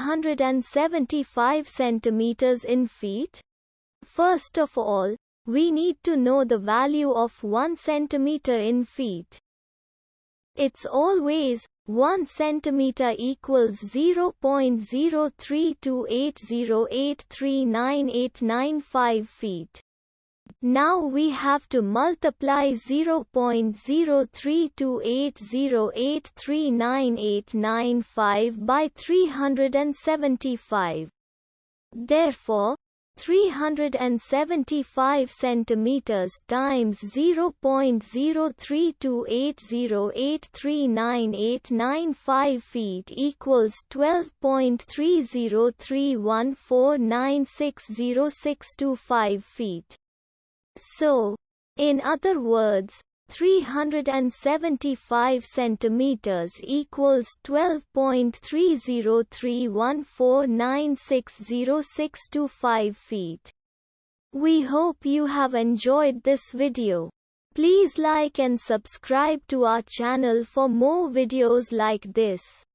375 centimeters in feet? First of all, we need to know the value of 1 centimeter in feet. It's always 1 centimeter equals 0.03280839895 feet. Now we have to multiply 0.03280839895 by 375. Therefore, 375 centimeters times 0.03280839895 feet equals 12.303149600625 feet. So, in other words, 375 centimeters equals 12.303149600625 feet. We hope you have enjoyed this video. Please like and subscribe to our channel for more videos like this.